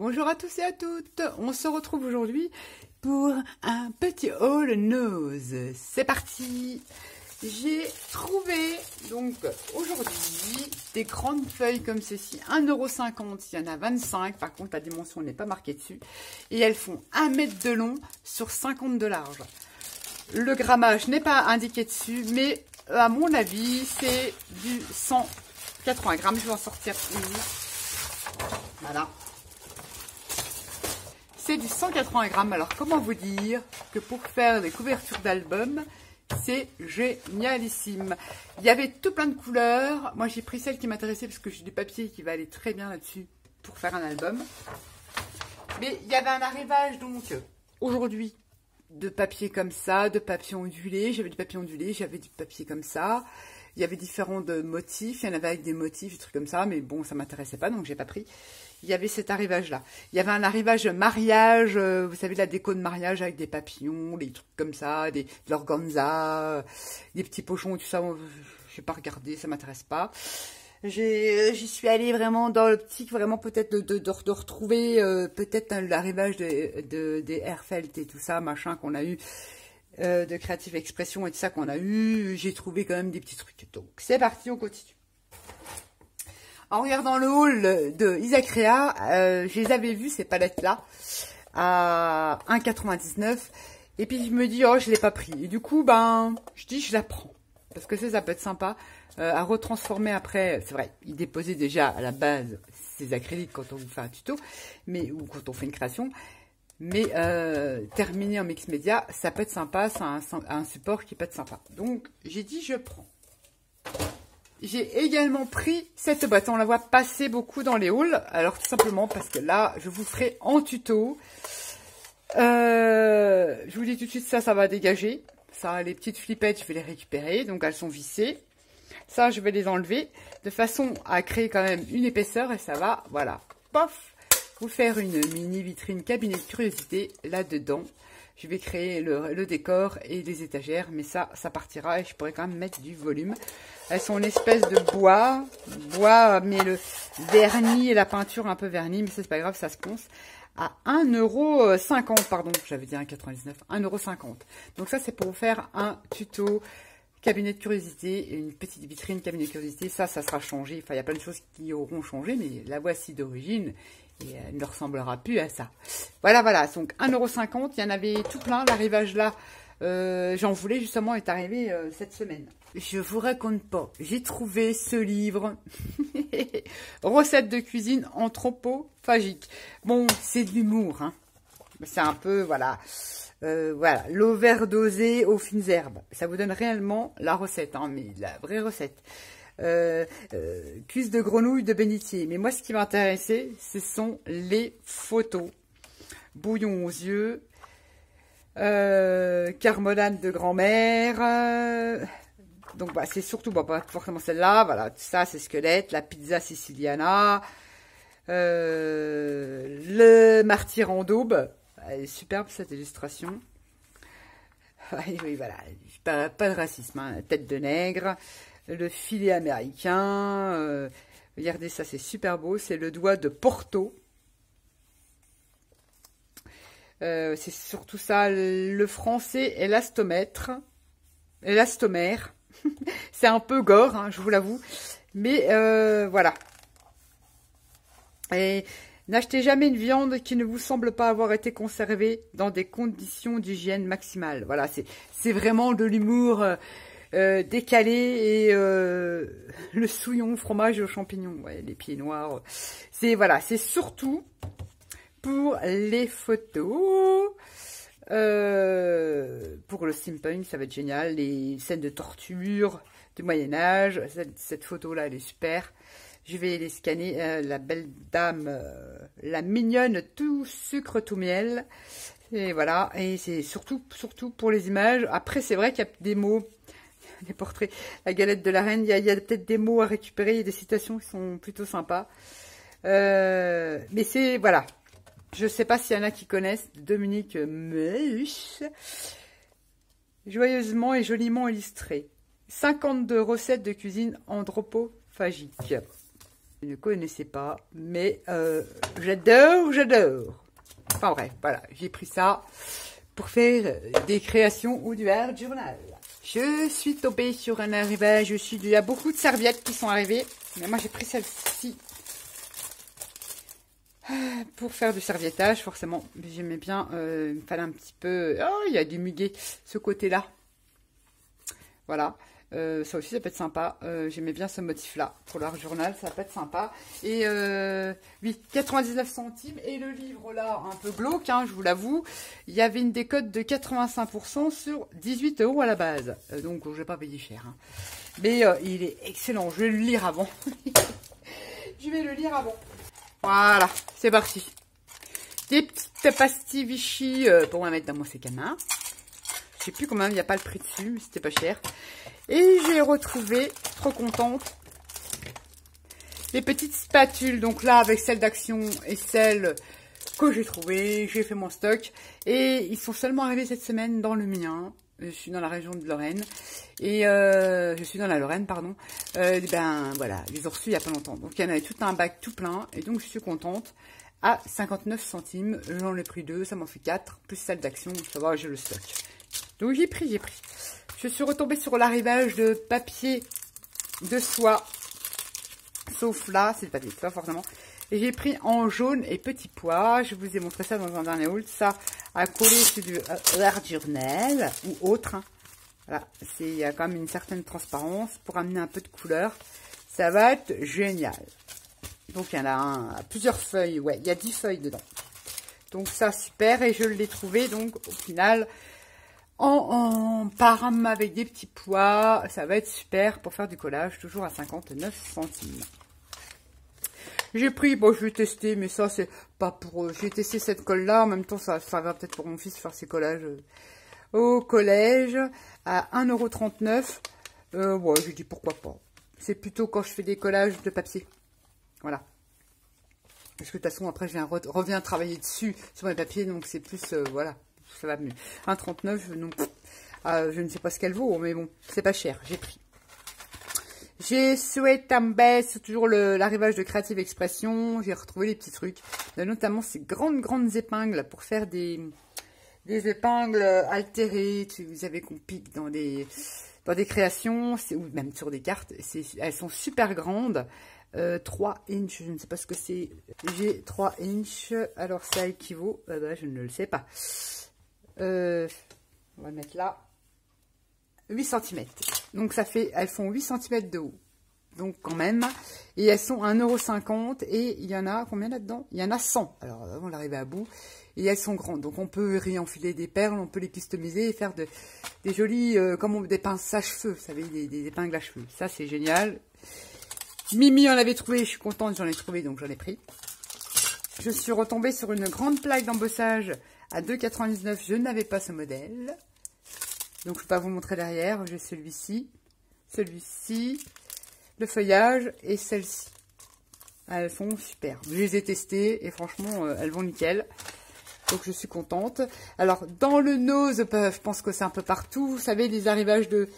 Bonjour à tous et à toutes, on se retrouve aujourd'hui pour un petit haul nose. C'est parti. J'ai trouvé donc aujourd'hui des grandes feuilles comme ceci, 1,50 €, il y en a 25, par contre la dimension n'est pas marquée dessus. Et elles font 1 mètre de long sur 50 de large. Le grammage n'est pas indiqué dessus, mais à mon avis c'est du 180 grammes. Je vais en sortir une. Voilà. C'est du 180 grammes. Alors, comment vous dire que pour faire des couvertures d'albums, c'est génialissime. Il y avait tout plein de couleurs. Moi, j'ai pris celle qui m'intéressait parce que j'ai du papier qui va aller très bien là-dessus pour faire un album. Mais il y avait un arrivage, donc, aujourd'hui, de papier comme ça, de papier ondulé. J'avais du papier ondulé, j'avais du papier comme ça. Il y avait différents motifs. Il y en avait avec des motifs, des trucs comme ça. Mais bon, ça m'intéressait pas, donc j'ai pas pris. Il y avait cet arrivage-là. Il y avait un arrivage mariage, vous savez, la déco de mariage avec des papillons, des trucs comme ça, de l'organza, des petits pochons et tout ça. Je n'ai pas regardé, ça m'intéresse pas. J'y suis allée vraiment dans l'optique, vraiment peut-être de retrouver peut-être l'arrivage des Airfelt et tout ça, machin qu'on a eu, de Creative Expression et tout ça qu'on a eu. J'ai trouvé quand même des petits trucs. Donc c'est parti, on continue. En regardant le haul de Isacrea, je les avais vus, ces palettes-là, à 1,99 €. Et puis je me dis, oh, je ne l'ai pas pris. Et du coup, ben, je dis, je la prends. Parce que ça peut être sympa à retransformer après. C'est vrai, il déposait déjà à la base ces acryliques quand on vous fait un tuto, ou quand on fait une création. Mais terminer en mix média, ça peut être sympa, c'est un support qui peut être sympa. Donc, j'ai dit, je prends. J'ai également pris cette boîte. On la voit passer beaucoup dans les hauls. Alors, tout simplement parce que là, je vous ferai en tuto. Je vous dis tout de suite, ça va dégager. Ça, les petites flippettes, je vais les récupérer. Donc, elles sont vissées. Ça, je vais les enlever de façon à créer quand même une épaisseur. Et ça va, voilà, pof, vous faire une mini vitrine cabinet de curiosité là-dedans. Je vais créer le décor et les étagères, mais ça partira et je pourrais quand même mettre du volume. Elles sont une espèce de bois, mais le vernis et la peinture un peu vernis, mais c'est pas grave, ça se ponce. À 1,50 €, pardon, j'avais dit 1,99 €, 1,50 €. Donc ça, c'est pour vous faire un tuto cabinet de curiosité, une petite vitrine cabinet de curiosité. Ça sera changé. Enfin, il y a plein de choses qui auront changé, mais la voici d'origine. Et elle ne ressemblera plus à ça. Voilà. Donc 1,50 €. Il y en avait tout plein. L'arrivage là, j'en voulais justement, est arrivé cette semaine. Je vous raconte pas. J'ai trouvé ce livre. Recettes de cuisine anthropophagique. Bon, c'est de l'humour. Hein. C'est un peu, voilà. L'overdosé aux fines herbes. Ça vous donne réellement la recette, hein, mais la vraie recette. Cuisse de grenouille de bénitier. Mais moi, ce qui m'intéressait, ce sont les photos. Bouillon aux yeux, carbonade de grand-mère. Donc, bah, c'est surtout, bah, pas forcément celle-là. Voilà, ça, c'est squelette. La pizza siciliana. Le martyr en daube. Elle est superbe, cette illustration. Oui, voilà. Pas de racisme, hein. Tête de nègre. Le filet américain. Regardez, ça, c'est super beau. C'est le doigt de Porto. C'est surtout ça. Le français, élastomère. C'est un peu gore, hein, je vous l'avoue. Mais voilà. Et n'achetez jamais une viande qui ne vous semble pas avoir été conservée dans des conditions d'hygiène maximale. Voilà, c'est vraiment de l'humour décalé et le souillon fromage aux champignons, ouais, les pieds noirs. C'est surtout pour les photos. Pour le steampunk, ça va être génial. Les scènes de torture du Moyen-Âge. Cette photo-là, elle est super. Je vais les scanner. La belle dame, la mignonne, tout sucre, tout miel. Et voilà. Et c'est surtout pour les images. Après, c'est vrai qu'il y a des mots, des portraits. La galette de la reine, il y a peut-être des mots à récupérer. Il y a des citations qui sont plutôt sympas. Mais c'est, voilà. Je ne sais pas s'il y en a qui connaissent Dominique Meuch. Joyeusement et joliment illustré. 52 recettes de cuisine anthropophagique. Je ne connaissais pas, mais j'adore, j'adore. Enfin bref, voilà, j'ai pris ça pour faire des créations ou du art journal. Je suis tombée sur un arrivage, il y a beaucoup de serviettes qui sont arrivées, mais moi j'ai pris celle-ci pour faire du serviettage, forcément. J'aimais bien, il me fallait un petit peu... Oh, il y a du muguet, ce côté-là. Voilà. Ça aussi, ça peut être sympa. J'aimais bien ce motif-là. Pour l'art journal, ça peut être sympa. Et oui, 99 centimes. Et le livre, là, un peu glauque, hein, je vous l'avoue. Il y avait une décote de 85% sur 18 € à la base. Donc, je ne vais pas payer cher. Hein. Mais il est excellent. Je vais le lire avant. Je vais le lire avant. Voilà, c'est parti. Des petites pastilles Vichy pour la mettre dans mon sécama. Je sais plus combien, il n'y a pas le prix dessus, mais c'était pas cher. Et j'ai retrouvé, trop contente, les petites spatules. Donc là, avec celle d'Action et celle que j'ai trouvée, j'ai fait mon stock. Et ils sont seulement arrivés cette semaine dans le mien. Je suis dans la région de Lorraine. Et je suis dans la Lorraine, pardon. Ben voilà, ils ont reçus il n'y a pas longtemps. Donc il y en avait tout un bac tout plein. Et donc je suis contente. À 59 centimes, j'en ai pris 2, ça m'en fait 4. Plus celle d'Action, ça va, j'ai le stock. Donc j'ai pris, Je suis retombée sur l'arrivage de papier de soie. Sauf là, c'est le papier de soie forcément. Et j'ai pris en jaune et petit pois. Je vous ai montré ça dans un dernier haul. Ça a collé sur du art journal ou autre. Hein. Voilà, il y a quand même une certaine transparence pour amener un peu de couleur. Ça va être génial. Donc il y en a plusieurs feuilles. Ouais, il y a 10 feuilles dedans. Donc ça, super. Et je l'ai trouvé donc au final... En parme avec des petits pois, ça va être super pour faire du collage, toujours à 59 centimes. J'ai pris, bon je vais tester, mais ça c'est pas pour... j'ai testé cette colle-là, en même temps ça va peut-être pour mon fils faire ses collages au collège, à 1,39 €. Ouais, j'ai dit pourquoi pas. C'est plutôt quand je fais des collages de papier. Voilà. Parce que de toute façon après je reviens travailler dessus sur mes papiers, donc c'est plus, voilà. Ça va mieux. 1,39 €, non. Je ne sais pas ce qu'elle vaut, mais bon, c'est pas cher. J'ai pris. J'ai souhaité un baisse, toujours l'arrivage de Creative Expression. J'ai retrouvé les petits trucs. Notamment ces grandes épingles pour faire des épingles altérées. Vous savez qu'on pique dans des créations, ou même sur des cartes. Elles sont super grandes. 3 inches, je ne sais pas ce que c'est. J'ai 3 inches. Alors ça équivaut, je ne le sais pas. On va le mettre là, 8 cm. Donc ça fait, elles font 8 cm de haut. Donc quand même, et elles sont 1,50 € et il y en a combien là-dedans? Il y en a 100. Alors on va arriver à bout. Et elles sont grandes. Donc on peut réenfiler des perles, on peut les customiser et faire des jolis, comme des pinces à cheveux, vous savez, des épingles à cheveux. Ça c'est génial. Mimi en avait trouvé, je suis contente, j'en ai trouvé, donc j'en ai pris. Je suis retombée sur une grande plaque d'embossage à 2,99 €. Je n'avais pas ce modèle. Donc, je ne vais pas vous montrer derrière. J'ai celui-ci, le feuillage et celle-ci. Elles font super. Je les ai testées et franchement, elles vont nickel. Donc, je suis contente. Alors, dans le nose, je pense que c'est un peu partout. Vous savez, les arrivages de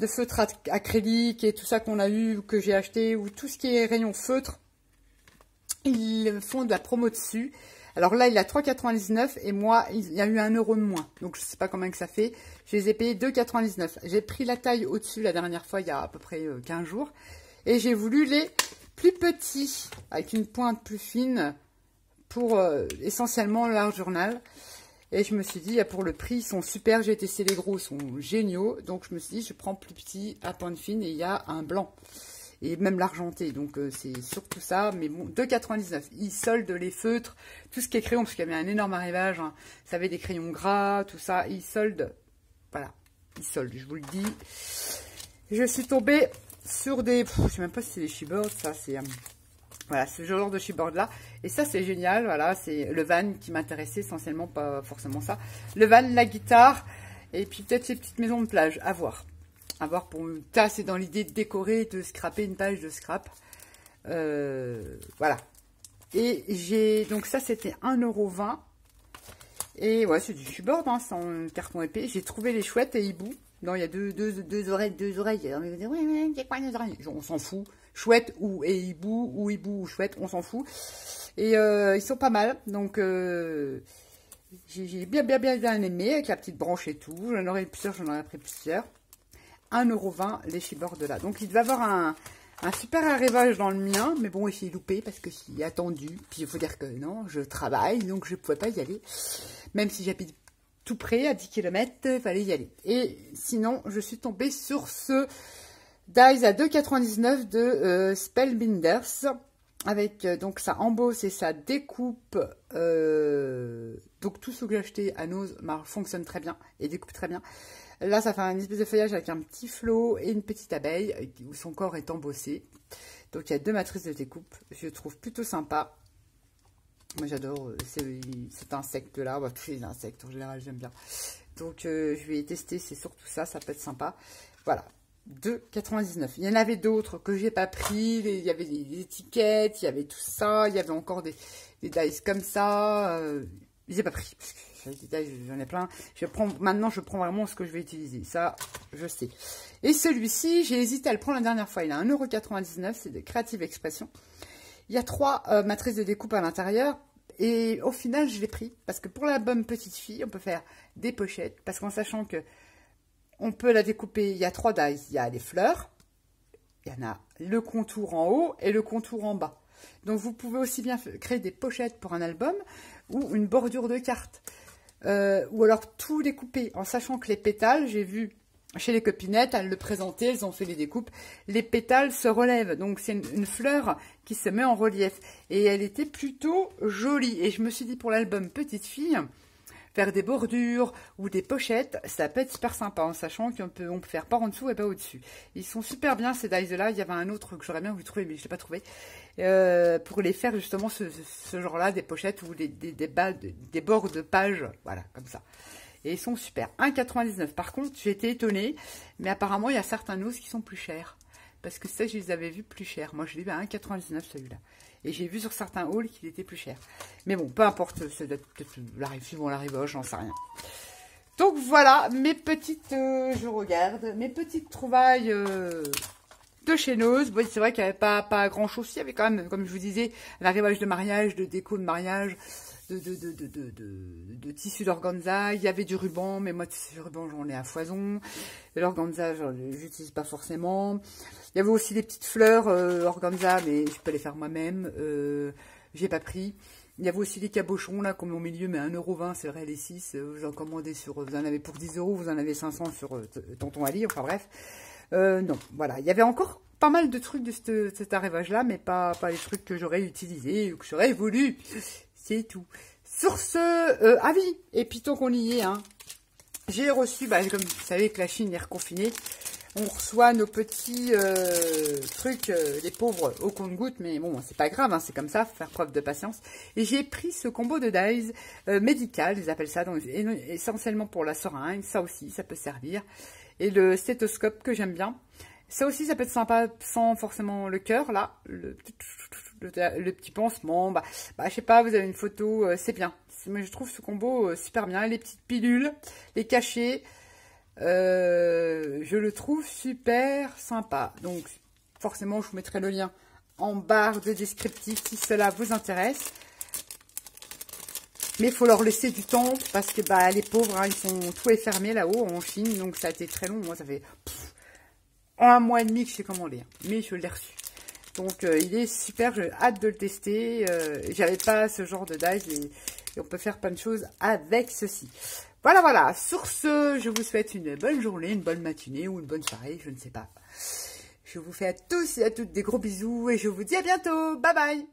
feutre acrylique et tout ça qu'on a eu, que j'ai acheté, ou tout ce qui est rayon feutre. Ils font de la promo dessus. Alors là, il a 3,99 € et moi, il y a eu 1 € de moins. Donc, je ne sais pas combien que ça fait. Je les ai payés 2,99 €. J'ai pris la taille au-dessus la dernière fois, il y a à peu près 15 jours. Et j'ai voulu les plus petits, avec une pointe plus fine, pour essentiellement l'art journal. Et je me suis dit, pour le prix, ils sont super. J'ai testé les gros, ils sont géniaux. Donc, je me suis dit, je prends plus petit à pointe fine et il y a un blanc. Et même l'argenté, donc c'est surtout ça. Mais bon, 2,99 €. Ils soldent les feutres, tout ce qui est crayon, parce qu'il y avait un énorme arrivage. Hein. Vous savez, des crayons gras, tout ça. Ils soldent, voilà. Ils soldent, je vous le dis. Je suis tombée sur des... je ne sais même pas si c'est des chipboards, ça. C'est voilà, ce genre de chipboard là. Et ça, c'est génial. Voilà, c'est le van qui m'intéressait essentiellement, pas forcément ça. Le van, la guitare, et puis peut-être ces petites maisons de plage. À voir. À voir pour une tasse et dans l'idée de décorer, de scraper une page de scrap. Voilà. Et j'ai... donc ça, c'était 1,20 €. Et ouais, c'est du chipboard, hein, sans carton épais. J'ai trouvé les chouettes et hibou. Non, il y a deux oreilles, deux oreilles. On va dire, ouais, c'est quoi les oreilles? On s'en fout. chouette ou hibou ou chouette, on s'en fout. Et ils sont pas mal, donc j'ai bien aimé, avec la petite branche et tout. J'en aurais pris plusieurs. 1,20 € les chibors de là. Donc il devait avoir un super arrivage dans le mien, mais bon, j'ai loupé parce que j'y ai attendu. Puis il faut dire que non, je travaille, donc je ne pouvais pas y aller. Même si j'habite tout près, à 10 km, il fallait y aller. Et sinon, je suis tombée sur ce Dies à 2,99 € de Spellbinders. Avec donc ça embosse et ça découpe. Donc tout ce que j'ai acheté à Nose fonctionne très bien et découpe très bien. Là, ça fait un espèce de feuillage avec un petit flot et une petite abeille où son corps est embossé. Donc il y a 2 matrices de découpe. Je trouve plutôt sympa. Moi j'adore cet insecte-là. Bah, tous les insectes en général, j'aime bien. Donc je vais tester, c'est surtout ça, ça peut être sympa. Voilà. 2,99 €. Il y en avait d'autres que j'ai pas pris. Il y avait des étiquettes, il y avait tout ça. Il y avait encore des dice comme ça. J'ai pas pris. Parce que j'en ai plein. Maintenant, je prends vraiment ce que je vais utiliser. Ça, je sais. Et celui-ci, j'ai hésité à le prendre la dernière fois. Il a 1,99 €. C'est de Creative Expression. Il y a 3 matrices de découpe à l'intérieur. Et au final, je l'ai pris. Parce que pour l'album Petite Fille, on peut faire des pochettes. Parce qu'en sachant que on peut la découper, il y a 3 dies, il y a les fleurs, il y en a le contour en haut et le contour en bas. Donc vous pouvez aussi bien créer des pochettes pour un album ou une bordure de carte. Ou alors tout découper, en sachant que les pétales, j'ai vu chez les copinettes, elles le présentaient, elles ont fait les découpes, les pétales se relèvent. Donc c'est une fleur qui se met en relief. Et elle était plutôt jolie. Et je me suis dit pour l'album Petite Fille, faire des bordures ou des pochettes, ça peut être super sympa, en sachant qu'on peut faire pas en dessous et pas au-dessus. Ils sont super bien ces dies-là. Il y avait un autre que j'aurais bien voulu trouver, mais je ne l'ai pas trouvé. Pour les faire justement ce genre-là, des pochettes ou des bords de page, voilà, comme ça. Et ils sont super. 1,99 €. Par contre, j'ai été étonnée, mais apparemment, il y a certains os qui sont plus chers. Parce que ça, je les avais vus plus chers. Moi, je l'ai vu à 1,99 € celui-là. Et j'ai vu sur certains hauls qu'il était plus cher. Mais bon, peu importe, c'est peut-être suivant la rivoche, j'en sais rien. Donc voilà, mes petites, je regarde, mes petites trouvailles de chez Nose. Bon, c'est vrai qu'il n'y avait pas grand-chose. Il y avait quand même, comme je vous disais, un arrivage de mariage, de déco de mariage, de tissu d'organza. Il y avait du ruban, mais moi, tissu ruban, j'en ai à foison. L'organza, je n'utilise pas forcément. Il y avait aussi des petites fleurs organza, mais je peux les faire moi-même. J'ai pas pris. Il y avait aussi des cabochons, là, comme au milieu, mais 1,20 €, c'est vrai, les 6. Vous en commandez vous en avez pour 10 €, vous en avez 500 sur Tonton Ali, enfin bref. Non, voilà. Il y avait encore pas mal de trucs de cet arrivage-là, mais pas les trucs que j'aurais utilisés ou que j'aurais voulu. C'est tout. Sur ce, ah oui, et puis tant qu'on y est, hein, j'ai reçu, comme vous savez que la Chine est reconfinée, on reçoit nos petits trucs, les pauvres, au compte-gouttes, mais bon, c'est pas grave, hein, c'est comme ça, faut faire preuve de patience. Et j'ai pris ce combo de dies médical, ils appellent ça, donc, essentiellement pour la seringue, ça aussi, ça peut servir. Et le stéthoscope que j'aime bien. Ça aussi, ça peut être sympa sans forcément le cœur, là, le petit pansement. Je sais pas, vous avez une photo, c'est bien. Moi, je trouve ce combo super bien. Les petites pilules, les cachets, je le trouve super sympa. Donc, forcément, je vous mettrai le lien en barre de descriptif si cela vous intéresse. Mais il faut leur laisser du temps parce que les pauvres, hein, ils sont tout fermés là-haut en Chine. Donc, ça a été très long. Moi, ça fait 1 mois et demi que j'ai commandé. Mais je l'ai reçu. Donc, il est super. J'ai hâte de le tester. J'avais pas ce genre de dies et on peut faire plein de choses avec ceci. Voilà, voilà. Sur ce, je vous souhaite une bonne journée, une bonne matinée ou une bonne soirée. Je ne sais pas. Je vous fais à tous et à toutes des gros bisous et je vous dis à bientôt. Bye bye.